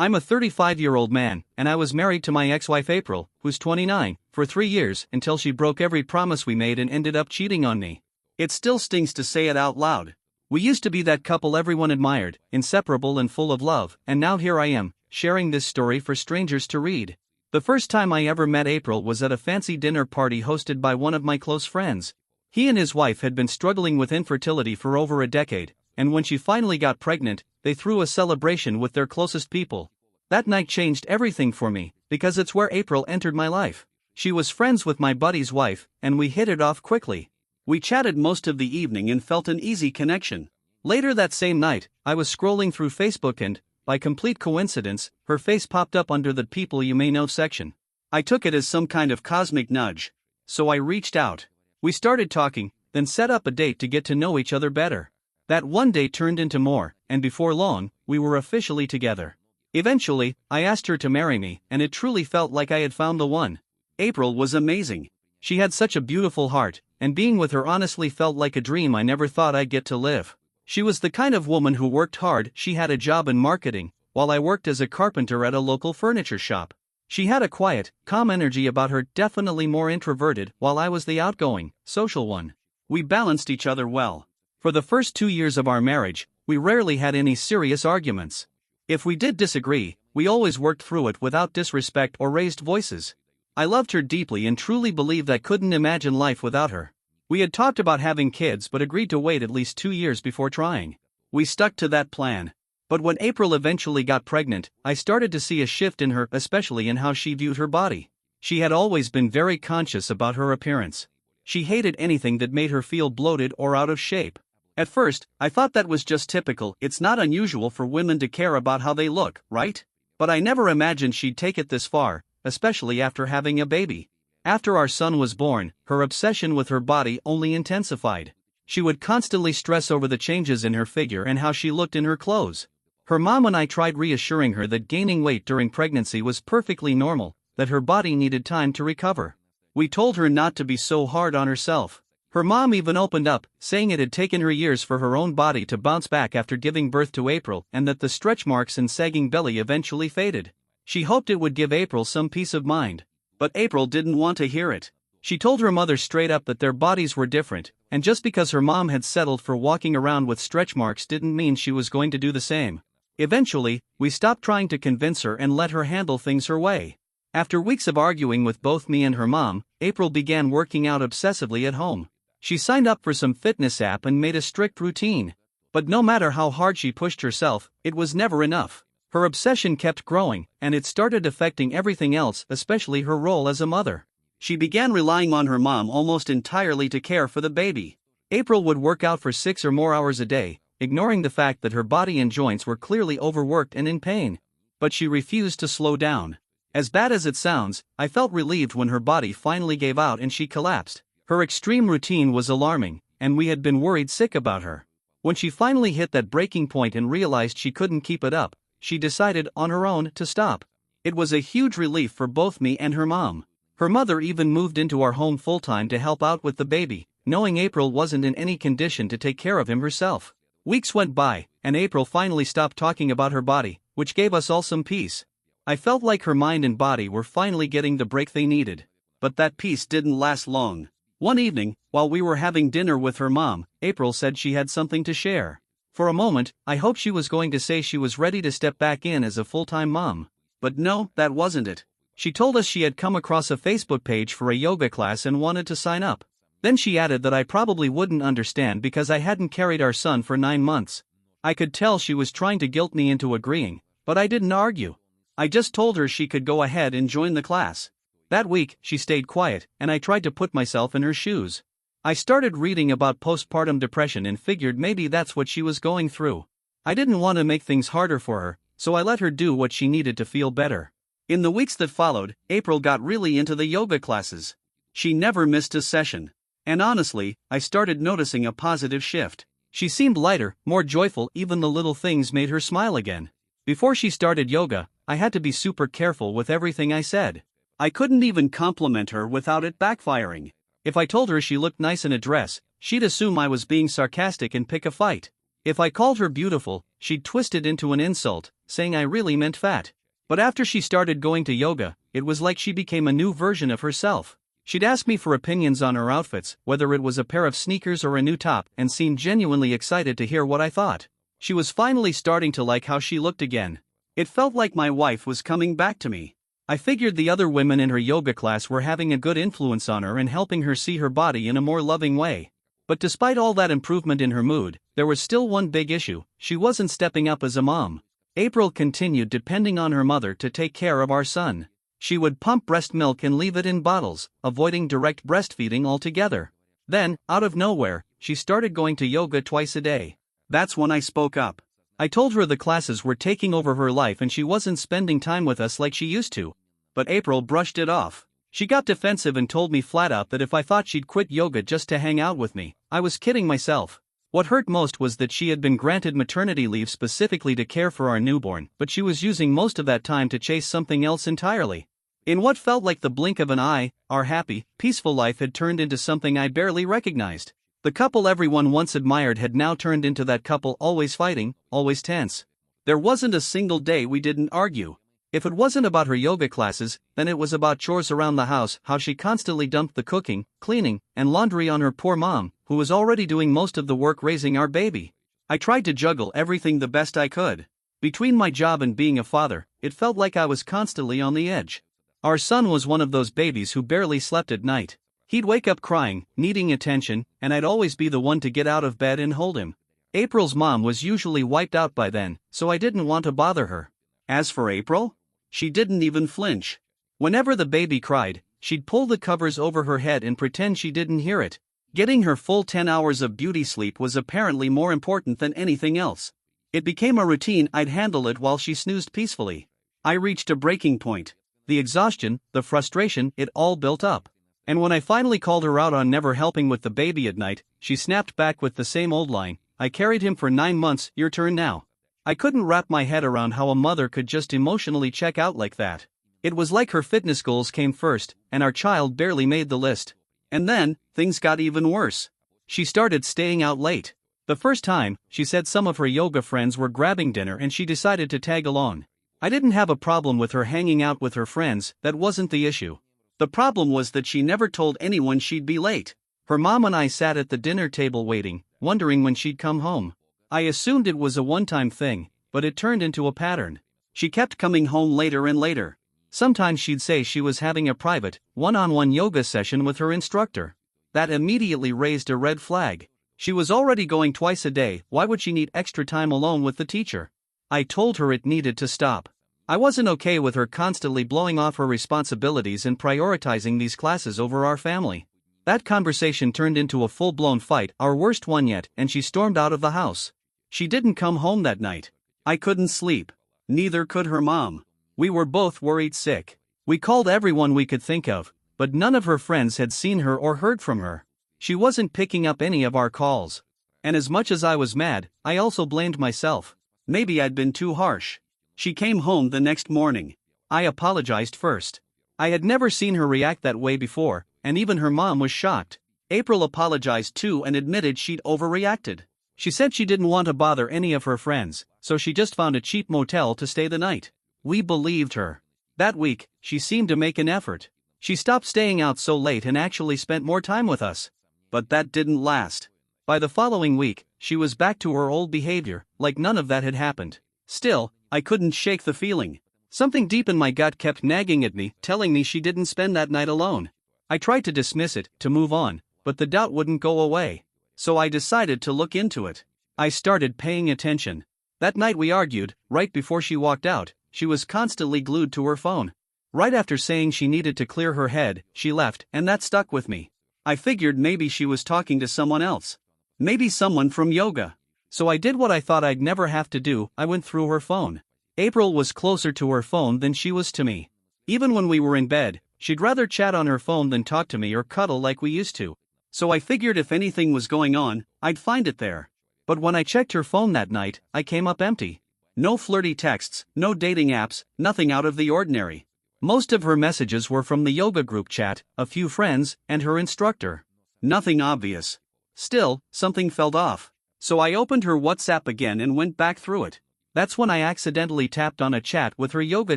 I'm a 35-year-old man, and I was married to my ex-wife April, who's 29, for 3 years until she broke every promise we made and ended up cheating on me. It still stings to say it out loud. We used to be that couple everyone admired, inseparable and full of love, and now here I am, sharing this story for strangers to read. The first time I ever met April was at a fancy dinner party hosted by one of my close friends. He and his wife had been struggling with infertility for over a decade, and when she finally got pregnant, they threw a celebration with their closest people. That night changed everything for me, because it's where April entered my life. She was friends with my buddy's wife, and we hit it off quickly. We chatted most of the evening and felt an easy connection. Later that same night, I was scrolling through Facebook and, by complete coincidence, her face popped up under the People You May Know section. I took it as some kind of cosmic nudge. So I reached out. We started talking, then set up a date to get to know each other better. That one day turned into more, and before long, we were officially together. Eventually, I asked her to marry me, and it truly felt like I had found the one. April was amazing. She had such a beautiful heart, and being with her honestly felt like a dream I never thought I'd get to live. She was the kind of woman who worked hard. She had a job in marketing, while I worked as a carpenter at a local furniture shop. She had a quiet, calm energy about her, definitely more introverted, while I was the outgoing, social one. We balanced each other well. For the first 2 years of our marriage, we rarely had any serious arguments. If we did disagree, we always worked through it without disrespect or raised voices. I loved her deeply and truly believed I couldn't imagine life without her. We had talked about having kids but agreed to wait at least 2 years before trying. We stuck to that plan. But when April eventually got pregnant, I started to see a shift in her, especially in how she viewed her body. She had always been very conscious about her appearance. She hated anything that made her feel bloated or out of shape. At first, I thought that was just typical. It's not unusual for women to care about how they look, right? But I never imagined she'd take it this far, especially after having a baby. After our son was born, her obsession with her body only intensified. She would constantly stress over the changes in her figure and how she looked in her clothes. Her mom and I tried reassuring her that gaining weight during pregnancy was perfectly normal, that her body needed time to recover. We told her not to be so hard on herself. Her mom even opened up, saying it had taken her years for her own body to bounce back after giving birth to April and that the stretch marks and sagging belly eventually faded. She hoped it would give April some peace of mind. But April didn't want to hear it. She told her mother straight up that their bodies were different, and just because her mom had settled for walking around with stretch marks didn't mean she was going to do the same. Eventually, we stopped trying to convince her and let her handle things her way. After weeks of arguing with both me and her mom, April began working out obsessively at home. She signed up for some fitness app and made a strict routine. But no matter how hard she pushed herself, it was never enough. Her obsession kept growing, and it started affecting everything else, especially her role as a mother. She began relying on her mom almost entirely to care for the baby. April would work out for 6 or more hours a day, ignoring the fact that her body and joints were clearly overworked and in pain. But she refused to slow down. As bad as it sounds, I felt relieved when her body finally gave out and she collapsed. Her extreme routine was alarming, and we had been worried sick about her. When she finally hit that breaking point and realized she couldn't keep it up, she decided on her own to stop. It was a huge relief for both me and her mom. Her mother even moved into our home full-time to help out with the baby, knowing April wasn't in any condition to take care of him herself. Weeks went by, and April finally stopped talking about her body, which gave us all some peace. I felt like her mind and body were finally getting the break they needed. But that peace didn't last long. One evening, while we were having dinner with her mom, April said she had something to share. For a moment, I hoped she was going to say she was ready to step back in as a full-time mom. But no, that wasn't it. She told us she had come across a Facebook page for a yoga class and wanted to sign up. Then she added that I probably wouldn't understand because I hadn't carried our son for 9 months. I could tell she was trying to guilt me into agreeing, but I didn't argue. I just told her she could go ahead and join the class. That week, she stayed quiet, and I tried to put myself in her shoes. I started reading about postpartum depression and figured maybe that's what she was going through. I didn't want to make things harder for her, so I let her do what she needed to feel better. In the weeks that followed, April got really into the yoga classes. She never missed a session. And honestly, I started noticing a positive shift. She seemed lighter, more joyful, even the little things made her smile again. Before she started yoga, I had to be super careful with everything I said. I couldn't even compliment her without it backfiring. If I told her she looked nice in a dress, she'd assume I was being sarcastic and pick a fight. If I called her beautiful, she'd twist it into an insult, saying I really meant fat. But after she started going to yoga, it was like she became a new version of herself. She'd ask me for opinions on her outfits, whether it was a pair of sneakers or a new top, and seemed genuinely excited to hear what I thought. She was finally starting to like how she looked again. It felt like my wife was coming back to me. I figured the other women in her yoga class were having a good influence on her and helping her see her body in a more loving way. But despite all that improvement in her mood, there was still one big issue: she wasn't stepping up as a mom. April continued depending on her mother to take care of our son. She would pump breast milk and leave it in bottles, avoiding direct breastfeeding altogether. Then, out of nowhere, she started going to yoga twice a day. That's when I spoke up. I told her the classes were taking over her life and she wasn't spending time with us like she used to. But April brushed it off. She got defensive and told me flat out that if I thought she'd quit yoga just to hang out with me, I was kidding myself. What hurt most was that she had been granted maternity leave specifically to care for our newborn, but she was using most of that time to chase something else entirely. In what felt like the blink of an eye, our happy, peaceful life had turned into something I barely recognized. The couple everyone once admired had now turned into that couple always fighting, always tense. There wasn't a single day we didn't argue. If it wasn't about her yoga classes, then it was about chores around the house, how she constantly dumped the cooking, cleaning, and laundry on her poor mom, who was already doing most of the work raising our baby. I tried to juggle everything the best I could. Between my job and being a father, it felt like I was constantly on the edge. Our son was one of those babies who barely slept at night. He'd wake up crying, needing attention, and I'd always be the one to get out of bed and hold him. April's mom was usually wiped out by then, so I didn't want to bother her. As for April, she didn't even flinch. Whenever the baby cried, she'd pull the covers over her head and pretend she didn't hear it. Getting her full 10 hours of beauty sleep was apparently more important than anything else. It became a routine. I'd handle it while she snoozed peacefully. I reached a breaking point. The exhaustion, the frustration, it all built up. And when I finally called her out on never helping with the baby at night, she snapped back with the same old line: "I carried him for 9 months, your turn now." I couldn't wrap my head around how a mother could just emotionally check out like that. It was like her fitness goals came first, and our child barely made the list. And then, things got even worse. She started staying out late. The first time, she said some of her yoga friends were grabbing dinner and she decided to tag along. I didn't have a problem with her hanging out with her friends, that wasn't the issue. The problem was that she never told anyone she'd be late. Her mom and I sat at the dinner table waiting, wondering when she'd come home. I assumed it was a one-time thing, but it turned into a pattern. She kept coming home later and later. Sometimes she'd say she was having a private, one-on-one yoga session with her instructor. That immediately raised a red flag. She was already going twice a day, why would she need extra time alone with the teacher? I told her it needed to stop. I wasn't okay with her constantly blowing off her responsibilities and prioritizing these classes over our family. That conversation turned into a full-blown fight, our worst one yet, and she stormed out of the house. She didn't come home that night. I couldn't sleep. Neither could her mom. We were both worried sick. We called everyone we could think of, but none of her friends had seen her or heard from her. She wasn't picking up any of our calls. And as much as I was mad, I also blamed myself. Maybe I'd been too harsh. She came home the next morning. I apologized first. I had never seen her react that way before, and even her mom was shocked. April apologized too and admitted she'd overreacted. She said she didn't want to bother any of her friends, so she just found a cheap motel to stay the night. We believed her. That week, she seemed to make an effort. She stopped staying out so late and actually spent more time with us. But that didn't last. By the following week, she was back to her old behavior, like none of that had happened. Still, I couldn't shake the feeling. Something deep in my gut kept nagging at me, telling me she didn't spend that night alone. I tried to dismiss it, to move on, but the doubt wouldn't go away. So I decided to look into it. I started paying attention. That night we argued, right before she walked out. She was constantly glued to her phone. Right after saying she needed to clear her head, she left, and that stuck with me. I figured maybe she was talking to someone else. Maybe someone from yoga. So I did what I thought I'd never have to do, I went through her phone. April was closer to her phone than she was to me. Even when we were in bed, she'd rather chat on her phone than talk to me or cuddle like we used to. So I figured if anything was going on, I'd find it there. But when I checked her phone that night, I came up empty. No flirty texts, no dating apps, nothing out of the ordinary. Most of her messages were from the yoga group chat, a few friends, and her instructor. Nothing obvious. Still, something felt off. So I opened her WhatsApp again and went back through it. That's when I accidentally tapped on a chat with her yoga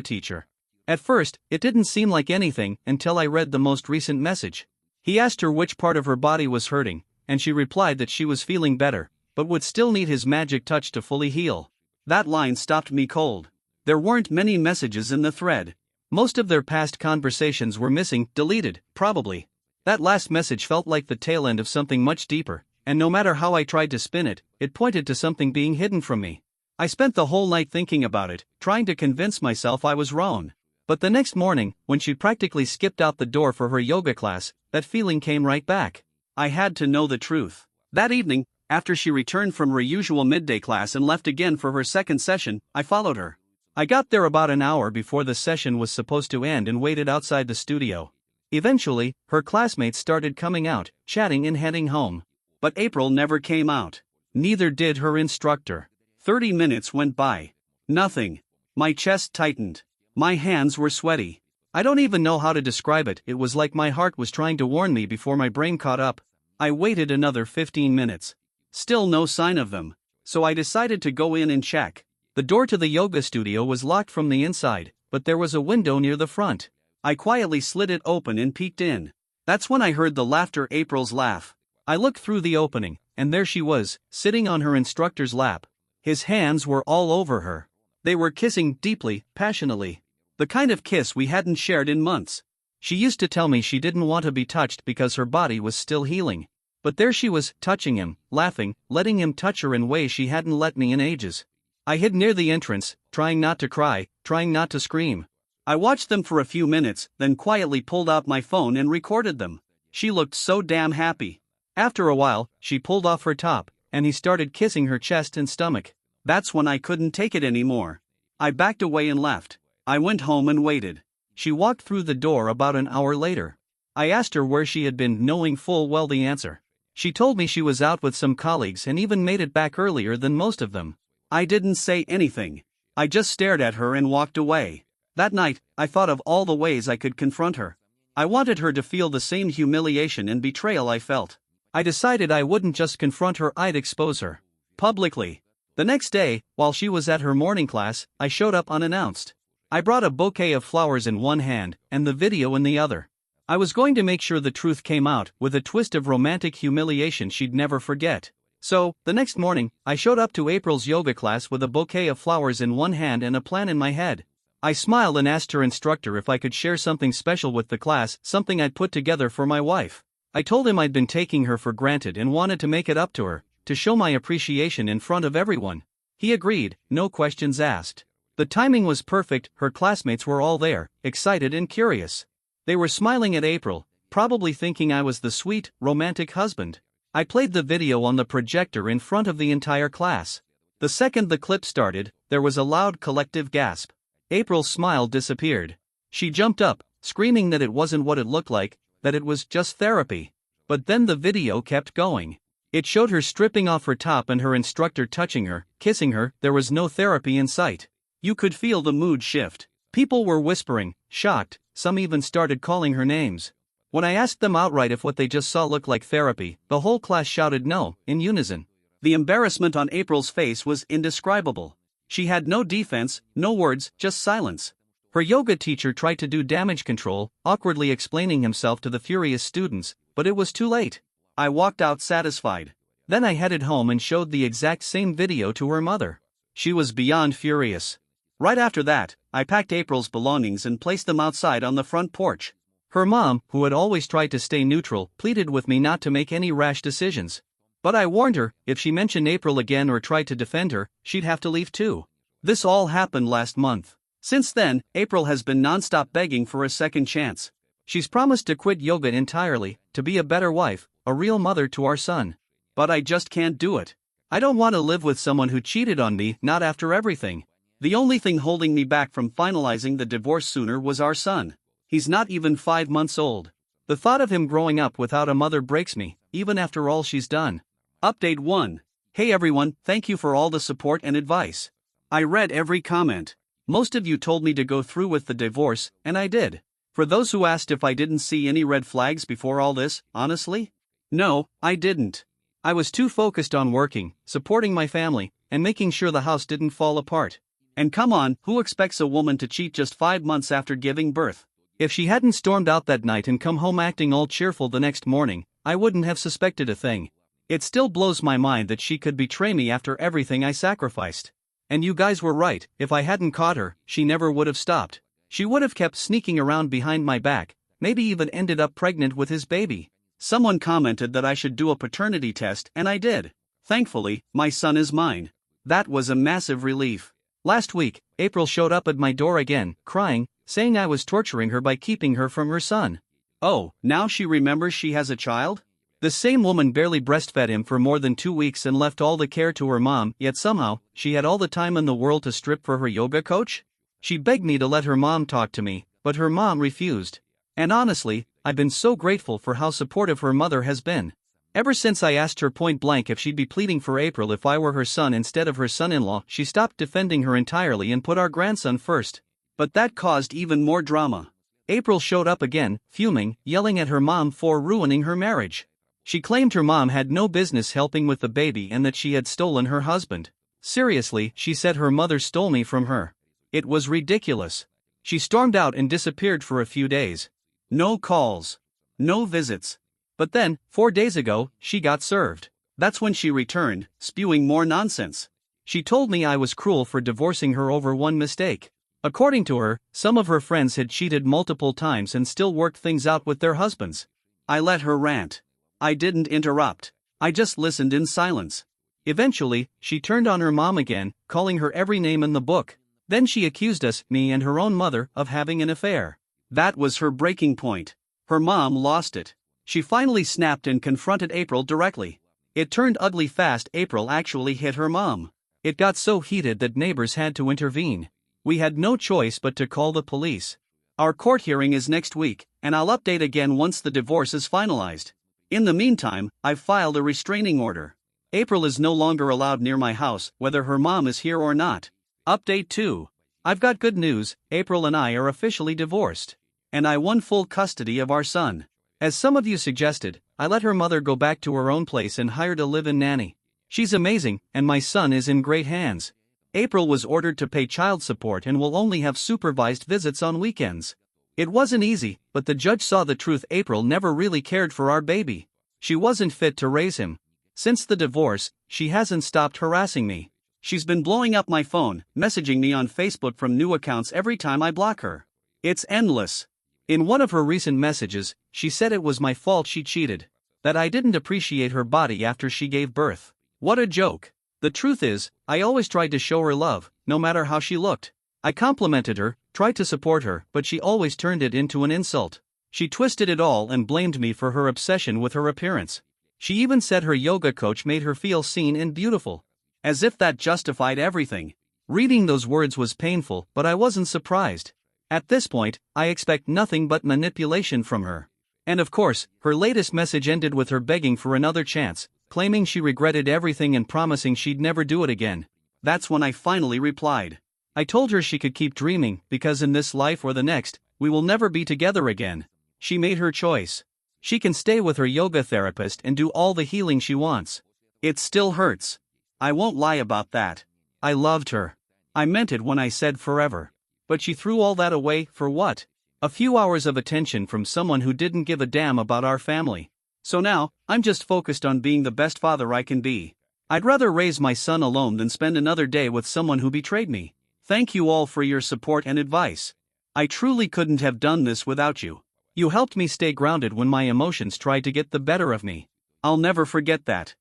teacher. At first, it didn't seem like anything until I read the most recent message. He asked her which part of her body was hurting, and she replied that she was feeling better, but would still need his magic touch to fully heal. That line stopped me cold. There weren't many messages in the thread. Most of their past conversations were missing, deleted, probably. That last message felt like the tail end of something much deeper, and no matter how I tried to spin it, it pointed to something being hidden from me. I spent the whole night thinking about it, trying to convince myself I was wrong. But the next morning, when she practically skipped out the door for her yoga class, that feeling came right back. I had to know the truth. That evening, after she returned from her usual midday class and left again for her second session, I followed her. I got there about an hour before the session was supposed to end and waited outside the studio. Eventually, her classmates started coming out, chatting and heading home. But April never came out. Neither did her instructor. 30 minutes went by. Nothing. My chest tightened. My hands were sweaty. I don't even know how to describe it. It was like my heart was trying to warn me before my brain caught up. I waited another 15 minutes. Still no sign of them. So I decided to go in and check. The door to the yoga studio was locked from the inside, but there was a window near the front. I quietly slid it open and peeked in. That's when I heard the laughter, April's laugh. I looked through the opening, and there she was, sitting on her instructor's lap. His hands were all over her. They were kissing deeply, passionately. The kind of kiss we hadn't shared in months. She used to tell me she didn't want to be touched because her body was still healing. But there she was, touching him, laughing, letting him touch her in ways she hadn't let me in ages. I hid near the entrance, trying not to cry, trying not to scream. I watched them for a few minutes, then quietly pulled out my phone and recorded them. She looked so damn happy. After a while, she pulled off her top, and he started kissing her chest and stomach. That's when I couldn't take it anymore. I backed away and left. I went home and waited. She walked through the door about an hour later. I asked her where she had been, knowing full well the answer. She told me she was out with some colleagues and even made it back earlier than most of them. I didn't say anything. I just stared at her and walked away. That night, I thought of all the ways I could confront her. I wanted her to feel the same humiliation and betrayal I felt. I decided I wouldn't just confront her, I'd expose her. Publicly. The next day, while she was at her morning class, I showed up unannounced. I brought a bouquet of flowers in one hand, and the video in the other. I was going to make sure the truth came out, with a twist of romantic humiliation she'd never forget. So, the next morning, I showed up to April's yoga class with a bouquet of flowers in one hand and a plan in my head. I smiled and asked her instructor if I could share something special with the class, something I'd put together for my wife. I told him I'd been taking her for granted and wanted to make it up to her, to show my appreciation in front of everyone. He agreed, no questions asked. The timing was perfect, her classmates were all there, excited and curious. They were smiling at April, probably thinking I was the sweet, romantic husband. I played the video on the projector in front of the entire class. The second the clip started, there was a loud collective gasp. April's smile disappeared. She jumped up, screaming that it wasn't what it looked like, that it was just therapy. But then the video kept going. It showed her stripping off her top and her instructor touching her, kissing her. There was no therapy in sight. You could feel the mood shift. People were whispering, shocked, some even started calling her names. When I asked them outright if what they just saw looked like therapy, the whole class shouted no, in unison. The embarrassment on April's face was indescribable. She had no defense, no words, just silence. Her yoga teacher tried to do damage control, awkwardly explaining himself to the furious students, but it was too late. I walked out satisfied. Then I headed home and showed the exact same video to her mother. She was beyond furious. Right after that, I packed April's belongings and placed them outside on the front porch. Her mom, who had always tried to stay neutral, pleaded with me not to make any rash decisions. But I warned her, if she mentioned April again or tried to defend her, she'd have to leave too. This all happened last month. Since then, April has been nonstop begging for a second chance. She's promised to quit yoga entirely, to be a better wife, a real mother to our son. But I just can't do it. I don't want to live with someone who cheated on me, not after everything. The only thing holding me back from finalizing the divorce sooner was our son. He's not even 5 months old. The thought of him growing up without a mother breaks me, even after all she's done. Update 1. Hey everyone, thank you for all the support and advice. I read every comment. Most of you told me to go through with the divorce, and I did. For those who asked if I didn't see any red flags before all this, honestly? No, I didn't. I was too focused on working, supporting my family, and making sure the house didn't fall apart. And come on, who expects a woman to cheat just 5 months after giving birth? If she hadn't stormed out that night and come home acting all cheerful the next morning, I wouldn't have suspected a thing. It still blows my mind that she could betray me after everything I sacrificed. And you guys were right, if I hadn't caught her, she never would have stopped. She would have kept sneaking around behind my back, maybe even ended up pregnant with his baby. Someone commented that I should do a paternity test, and I did. Thankfully, my son is mine. That was a massive relief. Last week, April showed up at my door again, crying, saying I was torturing her by keeping her from her son. Oh, now she remembers she has a child? The same woman barely breastfed him for more than 2 weeks and left all the care to her mom, yet somehow, she had all the time in the world to strip for her yoga coach? She begged me to let her mom talk to me, but her mom refused. And honestly, I've been so grateful for how supportive her mother has been. Ever since I asked her point blank if she'd be pleading for April if I were her son instead of her son-in-law, she stopped defending her entirely and put our grandson first. But that caused even more drama. April showed up again, fuming, yelling at her mom for ruining her marriage. She claimed her mom had no business helping with the baby and that she had stolen her husband. Seriously, she said her mother stole me from her. It was ridiculous. She stormed out and disappeared for a few days. No calls. No visits. But then, 4 days ago, she got served. That's when she returned, spewing more nonsense. She told me I was cruel for divorcing her over one mistake. According to her, some of her friends had cheated multiple times and still worked things out with their husbands. I let her rant. I didn't interrupt. I just listened in silence. Eventually, she turned on her mom again, calling her every name in the book. Then she accused us, me and her own mother, of having an affair. That was her breaking point. Her mom lost it. She finally snapped and confronted April directly. It turned ugly fast. April actually hit her mom. It got so heated that neighbors had to intervene. We had no choice but to call the police. Our court hearing is next week, and I'll update again once the divorce is finalized. In the meantime, I've filed a restraining order. April is no longer allowed near my house, whether her mom is here or not. Update 2. I've got good news, April and I are officially divorced. And I won full custody of our son. As some of you suggested, I let her mother go back to her own place and hired a live-in nanny. She's amazing, and my son is in great hands. April was ordered to pay child support and will only have supervised visits on weekends. It wasn't easy, but the judge saw the truth. April never really cared for our baby. She wasn't fit to raise him. Since the divorce, she hasn't stopped harassing me. She's been blowing up my phone, messaging me on Facebook from new accounts every time I block her. It's endless. In one of her recent messages, she said it was my fault she cheated. That I didn't appreciate her body after she gave birth. What a joke. The truth is, I always tried to show her love, no matter how she looked. I complimented her, tried to support her, but she always turned it into an insult. She twisted it all and blamed me for her obsession with her appearance. She even said her yoga coach made her feel seen and beautiful. As if that justified everything. Reading those words was painful, but I wasn't surprised. At this point, I expect nothing but manipulation from her. And of course, her latest message ended with her begging for another chance, claiming she regretted everything and promising she'd never do it again. That's when I finally replied. I told her she could keep dreaming, because in this life or the next, we will never be together again. She made her choice. She can stay with her yoga therapist and do all the healing she wants. It still hurts. I won't lie about that. I loved her. I meant it when I said forever. But she threw all that away, for what? A few hours of attention from someone who didn't give a damn about our family. So now, I'm just focused on being the best father I can be. I'd rather raise my son alone than spend another day with someone who betrayed me. Thank you all for your support and advice. I truly couldn't have done this without you. You helped me stay grounded when my emotions tried to get the better of me. I'll never forget that.